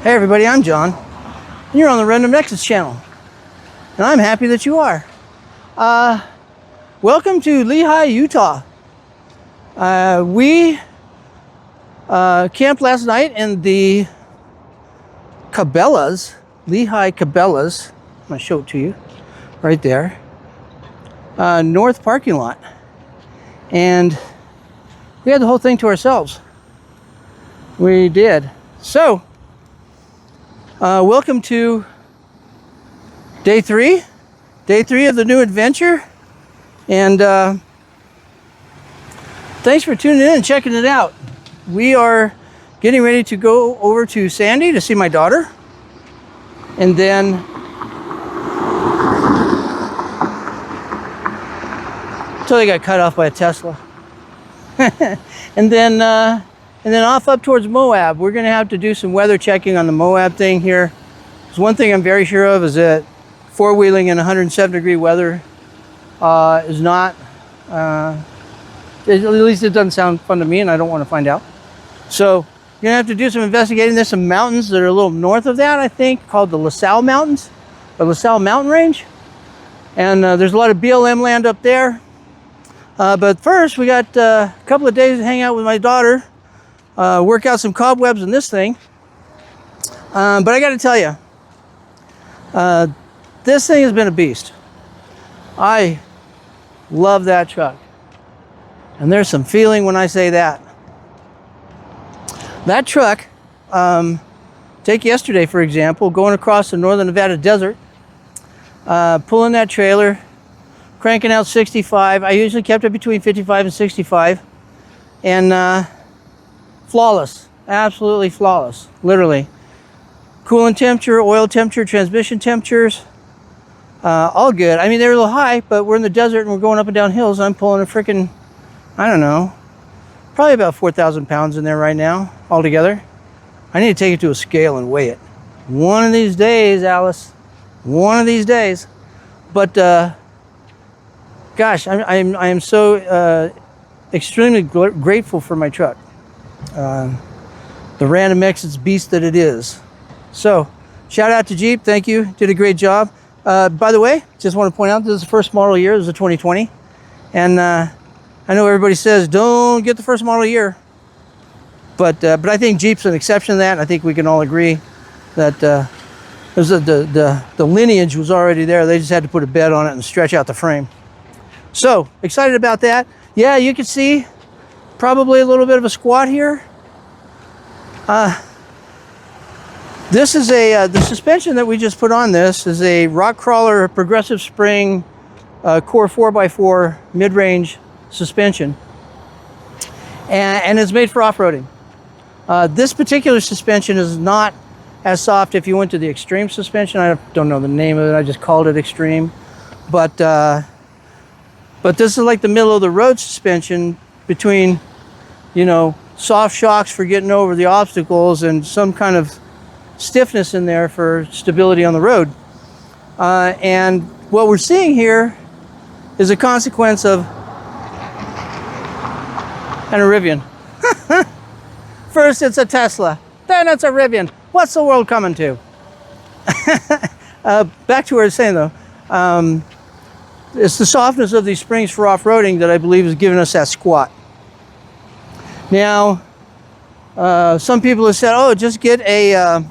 Hey everybody, I'm John, and you're on the Random Nexus channel, and I'm happy that you are. Welcome to Lehi, Utah. We camped last night in the Cabelas, Lehi Cabelas. I'm going to show it to you right there. North parking lot. And we had the whole thing to ourselves. We did. So, welcome to day three of the new adventure, and thanks for tuning in and checking it out. We are getting ready to go over to Sandy to see my daughter, and then until they got cut off by a Tesla. and then off up towards Moab. We're going to have to do some weather checking on the Moab thing here. There's one thing I'm very sure of, is that four-wheeling in 107-degree weather is not, at least it doesn't sound fun to me, and I don't want to find out. So you're going to have to do some investigating. There's some mountains that are a little north of that, I think, called the LaSalle Mountains, or LaSalle Mountain Range. And there's a lot of BLM land up there. But first, we got a couple of days to hang out with my daughter, work out some cobwebs in this thing. But I got to tell you, this thing has been a beast. I love that truck. And there's some feeling when I say that. That truck, take yesterday, for example, going across the northern Nevada desert, pulling that trailer, cranking out 65. I usually kept it between 55 and 65. And flawless, absolutely flawless, literally. Coolant temperature, oil temperature, transmission temperatures, all good. I mean, they're a little high, but we're in the desert and we're going up and down hills. I'm pulling a freaking, I don't know, probably about 4,000 pounds in there right now, altogether. I need to take it to a scale and weigh it. One of these days, Alice, one of these days. But, gosh, I am so extremely grateful for my truck. The Random Nexus beast that it is. So, shout out to Jeep. Thank you. Did a great job. By the way, just want to point out, this is the first model year. This is a 2020. And I know everybody says, don't get the first model year. But I think Jeep's an exception to that. And I think we can all agree that the lineage was already there. They just had to put a bed on it and stretch out the frame. So, excited about that. Yeah, you can see probably a little bit of a squat here. This is the suspension that we just put on this is a Rock Crawler Progressive Spring Core 4x4 mid-range suspension. And it's made for off-roading. This particular suspension is not as soft if you went to the Extreme suspension. I don't know the name of it. I just called it Extreme. But this is like the middle of the road suspension between, you know, soft shocks for getting over the obstacles and some kind of stiffness in there for stability on the road. And what we're seeing here is a consequence of an Rivian. First it's a Tesla, then it's a Rivian. What's the world coming to? Back to what I was saying though. It's the softness of these springs for off-roading that I believe has given us that squat. Now, some people have said, oh, just get a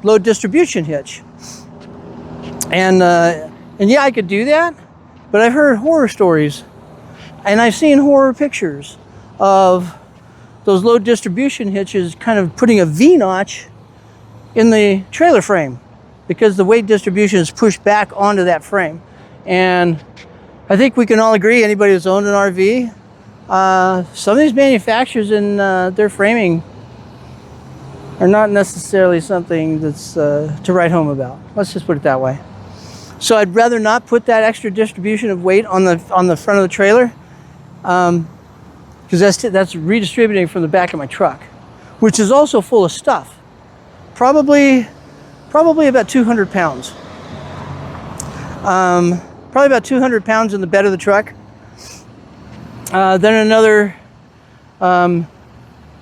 load distribution hitch. And yeah, I could do that, but I've heard horror stories and I've seen horror pictures of those load distribution hitches kind of putting a V-notch in the trailer frame because the weight distribution is pushed back onto that frame. And I think we can all agree, anybody who's owned an RV, some of these manufacturers in their framing are not necessarily something that's to write home about. Let's just put it that way. So I'd rather not put that extra distribution of weight on the front of the trailer, because that's redistributing from the back of my truck, which is also full of stuff. Probably about 200 pounds. Probably about 200 pounds in the bed of the truck. Then another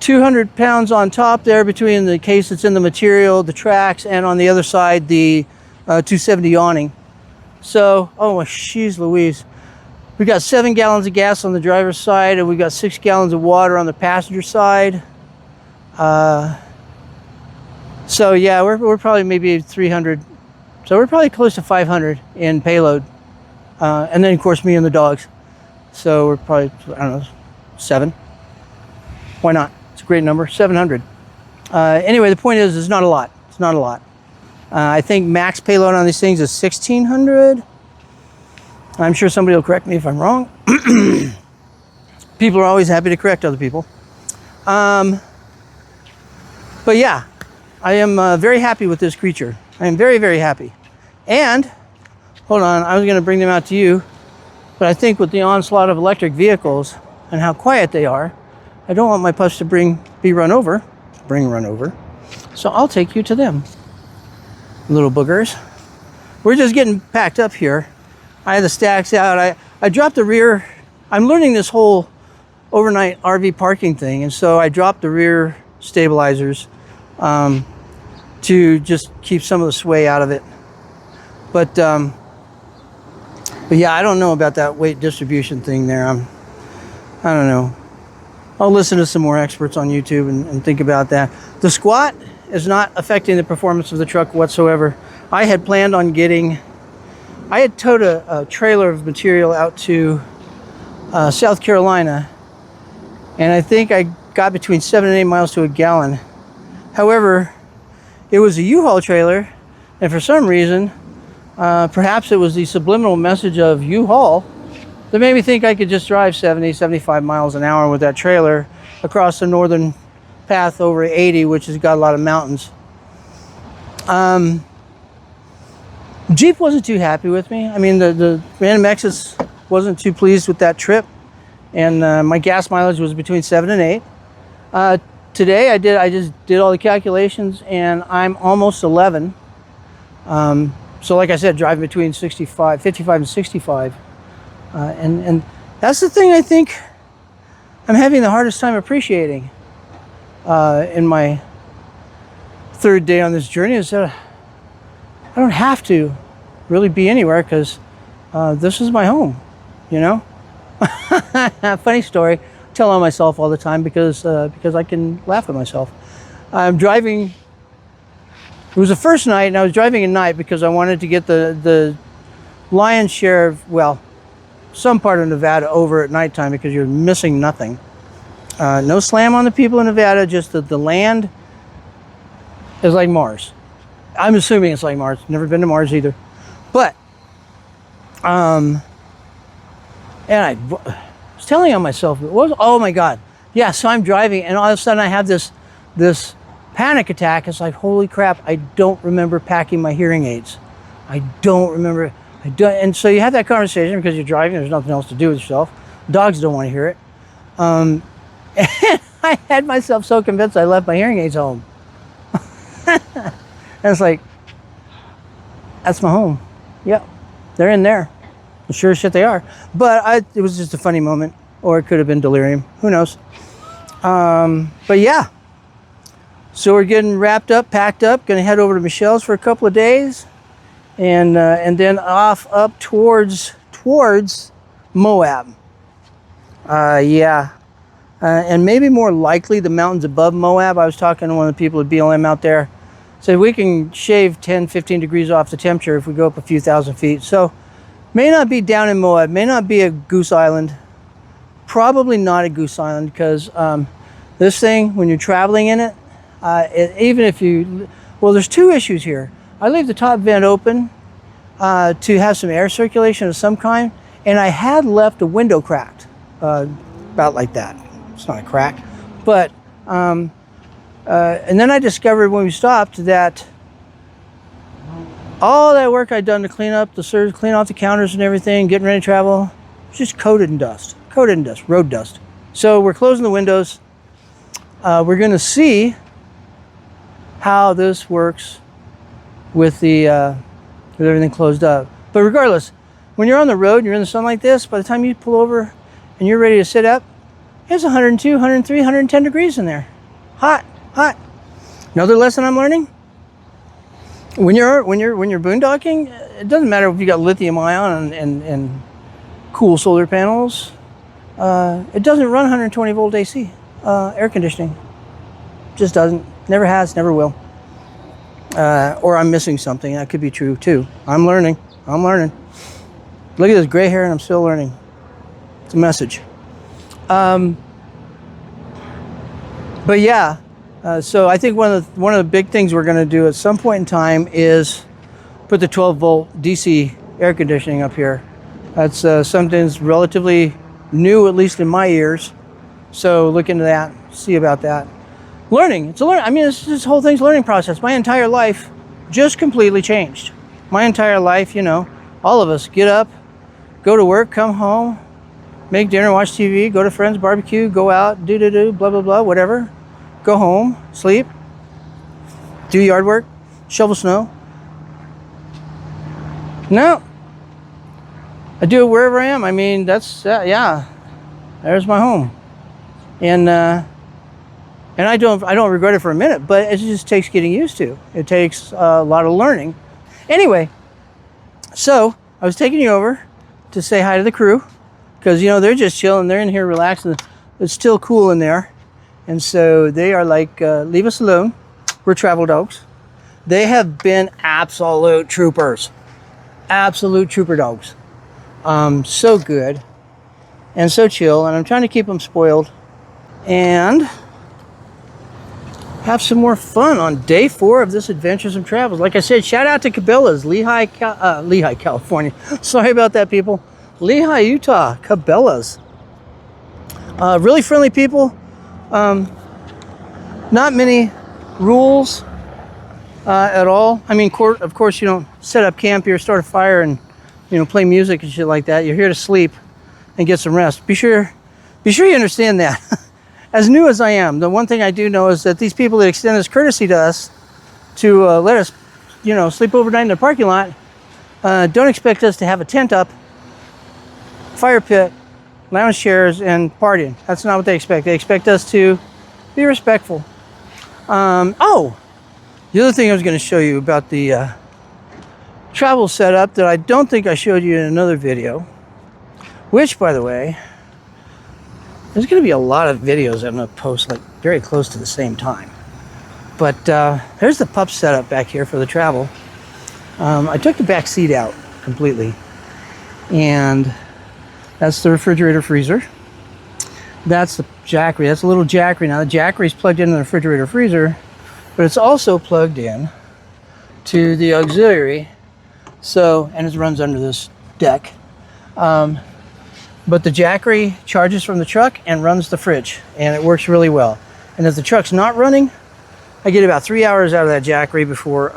200 pounds on top there between the case that's in the material, the tracks, and on the other side, the 270 awning. So, oh, jeez Louise. We got 7 gallons of gas on the driver's side, and we got 6 gallons of water on the passenger side. So yeah, we're probably maybe 300. So we're probably close to 500 in payload. And then of course me and the dogs. So we're probably, I don't know, 7. Why not? It's a great number, 700. Anyway, the point is, it's not a lot. It's not a lot. I think max payload on these things is 1,600. I'm sure somebody will correct me if I'm wrong. People are always happy to correct other people. But yeah, I am very happy with this creature. I am very, very happy. And, hold on, I was going to bring them out to you, but I think with the onslaught of electric vehicles and how quiet they are, I don't want my pups to be run over. So I'll take you to them, little boogers. We're just getting packed up here. I had the stacks out. I dropped the rear. I'm learning this whole overnight RV parking thing, and so I dropped the rear stabilizers to just keep some of the sway out of it. But yeah, I don't know about that weight distribution thing there. I don't know. I'll listen to some more experts on YouTube and think about that. The squat is not affecting the performance of the truck whatsoever. I had planned on I had towed a trailer of material out to South Carolina, and I think I got between 7 and 8 miles to a gallon. However, it was a U-Haul trailer, and for some reason, perhaps it was the subliminal message of U-Haul that made me think I could just drive 70, 75 miles an hour with that trailer across the northern path over 80, which has got a lot of mountains. Jeep wasn't too happy with me. I mean, the Random Access wasn't too pleased with that trip, and my gas mileage was between 7 and 8. Today I just did all the calculations, and I'm almost 11. So like I said, driving between 55 and 65. And that's the thing I think I'm having the hardest time appreciating in my third day on this journey, is that I don't have to really be anywhere, because this is my home, you know? Funny story. I tell on myself all the time because I can laugh at myself. I'm driving. It was the first night, and I was driving at night because I wanted to get the lion's share of, well, some part of Nevada over at nighttime, because you're missing nothing. No slam on the people in Nevada, just that the land is like Mars. I'm assuming it's like Mars. Never been to Mars either. But, and I was telling on myself, oh my God. Yeah, so I'm driving, and all of a sudden I have this panic attack. It's like, holy crap, I don't remember packing my hearing aids. I don't remember. And so you have that conversation because you're driving, there's nothing else to do with yourself. Dogs don't want to hear it. And I had myself so convinced I left my hearing aids home. And it's like, that's my home. Yep, they're in there. Sure as shit they are. But it was just a funny moment, or it could have been delirium. Who knows? But yeah. So we're getting wrapped up, packed up, gonna head over to Michelle's for a couple of days, and then off up towards Moab. Yeah. And maybe more likely the mountains above Moab. I was talking to one of the people at BLM out there. Said we can shave 10, 15 degrees off the temperature if we go up a few thousand feet. So may not be down in Moab, may not be a Goose Island. Probably not a Goose Island, because this thing, when you're traveling in it, even if you, well, there's two issues here. I leave the top vent open to have some air circulation of some kind, and I had left a window cracked, about like that. It's not a crack, but and then I discovered when we stopped that all that work I'd done to clean up the surge, clean off the counters and everything, getting ready to travel, was just coated in dust, road dust. So we're closing the windows. We're going to see how this works with the with everything closed up. But regardless, when you're on the road and you're in the sun like this, by the time you pull over and you're ready to sit up, it's 102, 103, 110 degrees in there. hot, hot. Another lesson I'm learning: when you're boondocking, it doesn't matter if you got lithium ion and cool solar panels. It doesn't run 120 volt AC air conditioning. Just doesn't. Never has. Never will. Or I'm missing something. That could be true too. I'm learning. Look at this gray hair, and I'm still learning. It's a message. But yeah, so I think one of the big things we're going to do at some point in time is put the 12 volt DC air conditioning up here. That's something that's relatively new, at least in my ears. So look into that. See about that. Learning. It's a learn. I mean, this whole thing's a learning process. My entire life just completely changed. My entire life, you know, all of us get up, go to work, come home, make dinner, watch TV, go to friends, barbecue, go out, blah, blah, blah, whatever. Go home, sleep, do yard work, shovel snow. No. I do it wherever I am. I mean, that's, yeah, there's my home. And I don't regret it for a minute, but it just takes getting used to. It takes a lot of learning. Anyway, so I was taking you over to say hi to the crew because, you know, they're just chilling. They're in here relaxing. It's still cool in there. And so they are like, leave us alone. We're travel dogs. They have been absolute troopers. Absolute trooper dogs. So good and so chill. And I'm trying to keep them spoiled and have some more fun on day 4 of this Adventures and Travels. Like I said, shout out to Cabela's, Lehi, California. Sorry about that, people. Lehi, Utah, Cabela's. Really friendly people. Not many rules at all. I mean, of course, you don't set up camp here, start a fire, and you know, play music and shit like that. You're here to sleep and get some rest. Be sure you understand that. As new as I am, the one thing I do know is that these people that extend this courtesy to us to let us, you know, sleep overnight in the parking lot, don't expect us to have a tent up, fire pit, lounge chairs, and partying. That's not what they expect. They expect us to be respectful. Oh, the other thing I was going to show you about the travel setup that I don't think I showed you in another video, which, by the way, there's going to be a lot of videos I'm going to post like very close to the same time. But there's the pup setup back here for the travel. I took the back seat out completely. And that's the refrigerator freezer. That's the Jackery. That's a little Jackery. Now the Jackery's plugged into the refrigerator freezer, but it's also plugged in to the auxiliary. So, and it runs under this deck. But the Jackery charges from the truck and runs the fridge, and it works really well. And if the truck's not running, I get about 3 hours out of that Jackery before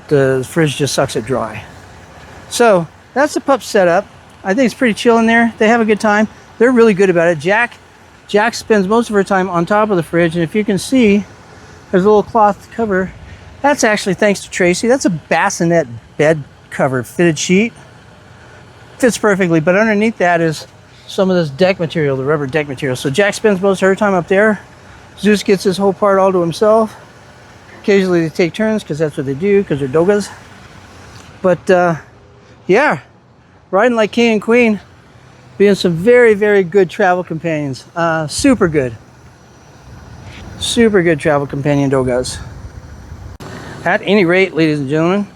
the fridge just sucks it dry. So that's the pup setup. I think it's pretty chill in there. They have a good time. They're really good about it. Jack spends most of her time on top of the fridge, and if you can see, there's a little cloth cover. That's actually thanks to Tracy. That's a bassinet bed cover fitted sheet. Fits perfectly, but underneath that is some of this deck material, the rubber deck material. So Jack spends most of her time up there. Zeus gets this whole part all to himself. Occasionally they take turns because that's what they do, because they're dogas. But yeah, riding like king and queen, being some very, very good travel companions. Super good travel companion dogas. At any rate, ladies and gentlemen,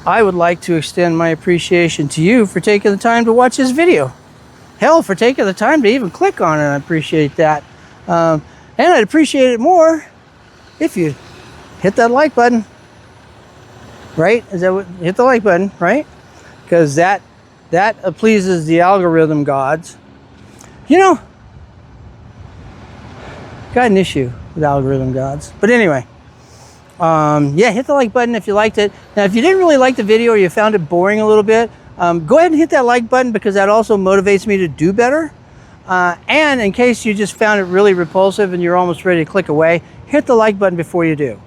I would like to extend my appreciation to you for taking the time to watch this video. Hell, for taking the time to even click on it. I appreciate that. And I'd appreciate it more if you hit that like button. Right? Is that what? Hit the like button, right? Because that pleases the algorithm gods. You know, got an issue with algorithm gods. But anyway. Yeah, hit the like button if you liked it. Now, if you didn't really like the video or you found it boring a little bit, go ahead and hit that like button because that also motivates me to do better. And in case you just found it really repulsive and you're almost ready to click away, hit the like button before you do.